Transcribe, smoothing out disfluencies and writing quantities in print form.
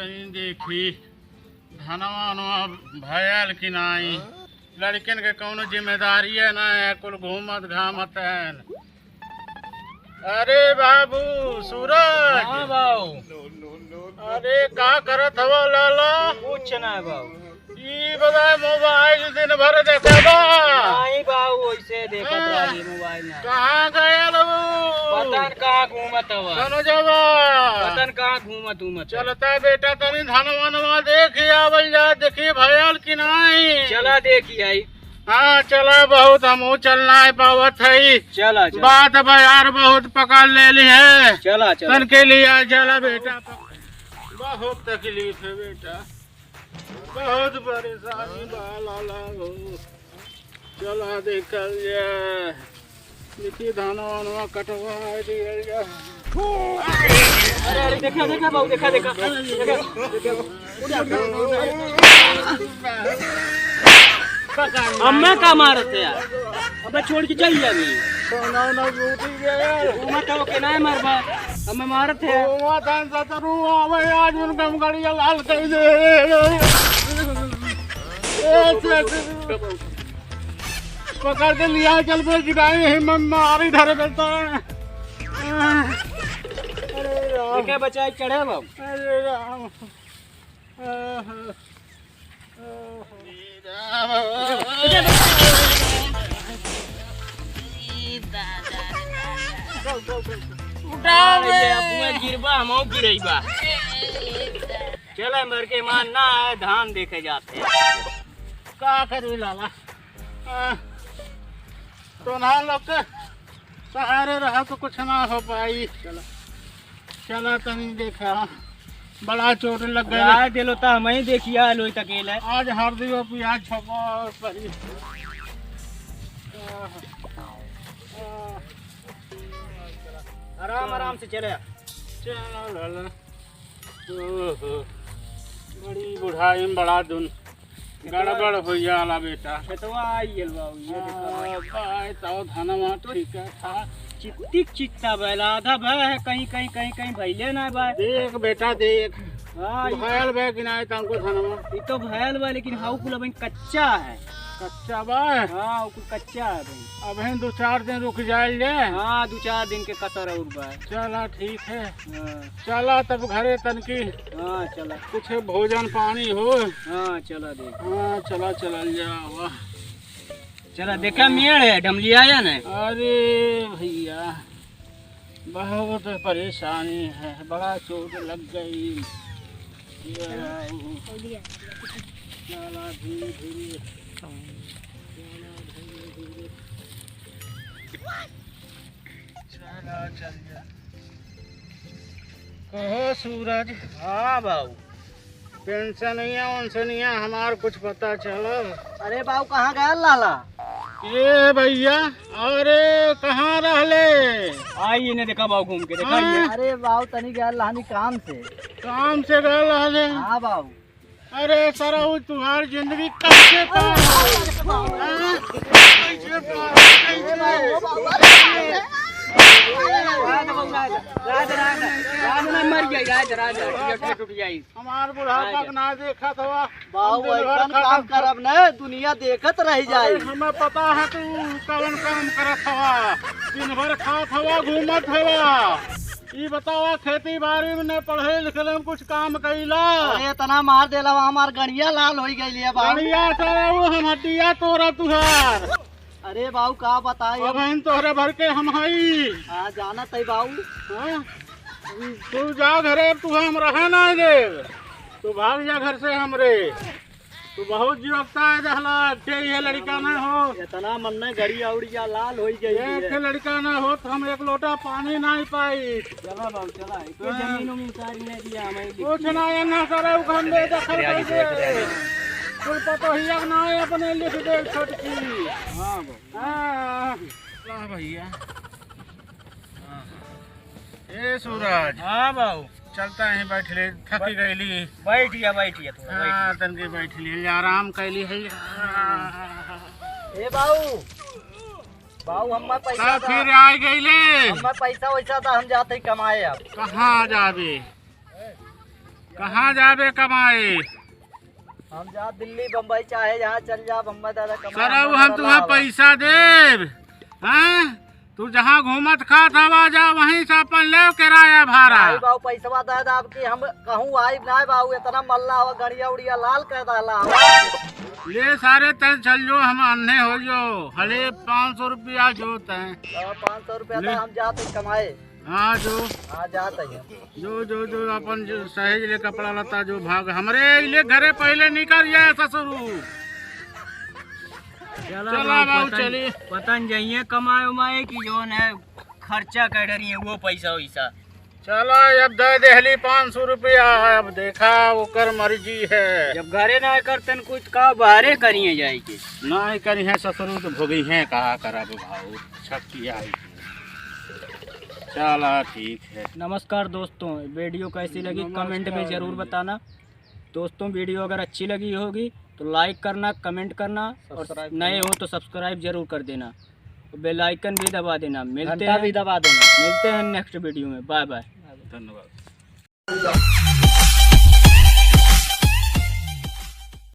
तनी देखी धनवा नवा भयल कि नहीं। लड़कन के कौनो जिम्मेदारी है ना है, कुल घूमत घामत है। अरे बाबू सूरज। हाँ बाबू। अरे का करत हवा लाला? कुछ ना बाबू। ई बता मोबाइल दिन भर देखा बा? नहीं बाबू, वैसे देखत रही मोबाइल ना। कहाँ गया लो? पतन कहाँ घूमत हवा? चलो जावा। पतन कहाँ घूमत घूमत। चलता बेटा तनी धनवा नवा देखी आवल जा, देखी भयल कि नहीं। चला देखी आई। हाँ चला, बहुत हमू चलना है पावत है। चला चला बात बाजार बहुत पकड़ ले ली है। चला चला तन के लिए चला बेटा, बहुत तकलीफ है बेटा, बहुत परेशानी बाला हो। चला देखल जाए, देखिए धाना वाना कटवा दिया जाए। अरे अरे देखा देखा बाबू, देखा देखा अम्मा का मारत है यार। अब छोड़ के चल जाबी। मत हो के ना मारबा, हमें मारत है। आज उनका गाड़िया लाल कर दे। पकड़ के लिया चल पे गिराए हिम्मत मारी धर करता है। अरे राम, देखे बचाए चढ़े बाबू। अरे राम, गिरबा हम गिरबा। चले मर के मानना है, धान देखे जाते हैं। का करी लाला, तो ना लोग के सहारे रहा तो कुछ ना हो पाई। चला चला तनी देखा, बड़ा चोट लग गया। दिलो तो हम ही देखिया लोई तकेल है। आज हल्दी और प्याज छपा पड़ी। आराम आराम से चले। चलो लाला, ओहो, बड़ी बुढ़ाई में बड़ा दुन गड़बड़ हो जाला बेटा। खेतवा आइल बाबू, ये देखो तो धनवा ठीक है था। चित्तिक चित्ता बैला आधा भय है, कहीं कहीं कहीं कहीं भैले ना भाई। देख बेटा देख, हाँ भयल बे कि नहीं तुमको धनवा? ये तो भयल बा, लेकिन हाउ कुल अभी कच्चा है। कच्चा बा? हाँ कुल कच्चा है भाई। अब 2-4 दिन रुक जाए। हाँ 2-4 दिन के कसर और बा। चला ठीक है, हाँ चला तब घरे तनकी हाँ चला। कुछ भोजन पानी हो। हाँ चला देख। हाँ चला चलल जावा। चला देखा मेड़ है ढमलिया या न। अरे भैया बहुत परेशानी है, बड़ा चोट लग गई। चला धीरे धीरे, चला चल जा। कहो सूरज। हाँ बाबू। पेंशन नहीं हमार कुछ पता चलो। अरे बाबू कहाँ गया लाला? ये भैया, अरे कहाँ रहले? आइए ने देखा बाबू, घूम के देखा। अरे बाबू तनी गया लानी काम से। काम से गए रहले? हाँ बाबू। अरे सर वो तुम्हारी जिंदगी कैसे पार हो? कैसे पार हमार बुढ़ापा ना देखा था काम करब न, दुनिया देखत रह जाए। हमें पता है तू कौन काम करत हवा, दिन भर खात हवा घूमत हवा। ये बतावा खेती बाड़ी में न पढ़े लिखे में कुछ काम कैला? अरे तना मार देला, हमार गड़िया लाल हो गई है बाबू। गड़िया से हम हड्डिया तोरा तुहार। अरे बाबू का बताए, अब हम तोहरे भर के हम हई। हाँ जाना तई बाबू। हाँ? तू जा घरे, तू हम रहे ना दे, तू भाग जा घर से हमरे। तू बहुत जीवता है जहला के ये लड़का ना हो। इतना मन में गड़िया उड़िया लाल हो गई है। एक लड़का ना हो तो हम एक लोटा पानी नहीं पाई। चला बाबू चला, कोई जमीनों में उतारी नहीं दिया हमें। कुछ ना ये ना करे उखन दे दखल कर दे। कुल पतो ही ना अपने लिख दे छोटकी। हाँ बाबू। हाँ भैया। ए सूरज। हाँ बाबू। चलता है, बैठ ले, थकी गईली। बैठिया बैठिया हाँ तनके बैठ ली, आराम कैली है। ए बाबू, बाबू हमार पैसा फिर आ गईले। हमार पैसा वैसा था, हम जाते कमाए। अब कहाँ जाबे? कहाँ जाबे कमाए? हम जा दिल्ली बम्बई चाहे जहाँ चल जा, बम्बई दादा कमा। सरऊ हम तुम्हें पैसा देब, हैं? तू जहाँ घूमत खात हवा जा वहीं से अपन ले किराया भाड़ा। नहीं बाबू पैसा दे दा आपकी, हम कहूँ आई नहीं बाबू, इतना मल्ला हो गड़िया उड़िया लाल कर डाला। ले सारे तल चल जो, हम अन्ने हो जो। हले 500 रुपया जोत है। 500 रुपया तो हम जाते कमाए। हाँ जो हाँ जाते हैं। जो अपन जो सहेज ले कपड़ा लता जो भाग हमरे ले घरे पहले निकल जाए ससुरू। चला बाबू चलिए। पतन जाइए कमाए उमाए की जोन है खर्चा कर रही है वो पैसा वैसा। चला अब दे देहली 500 रुपया, अब देखा वो कर मर्जी है। जब घरे ना करते कुछ का बाहरे करिए जाएगी ना करी है ससुरू तो भोगी है कहा करा भाऊ छकिया। चला ठीक है। नमस्कार दोस्तों, वीडियो कैसी लगी कमेंट में ज़रूर बताना। दोस्तों वीडियो अगर अच्छी लगी होगी तो लाइक करना, कमेंट करना और नए हो तो सब्सक्राइब जरूर कर देना, बेल आइकन भी दबा देना। मिलते हैं नेक्स्ट वीडियो में। बाय बाय, धन्यवाद।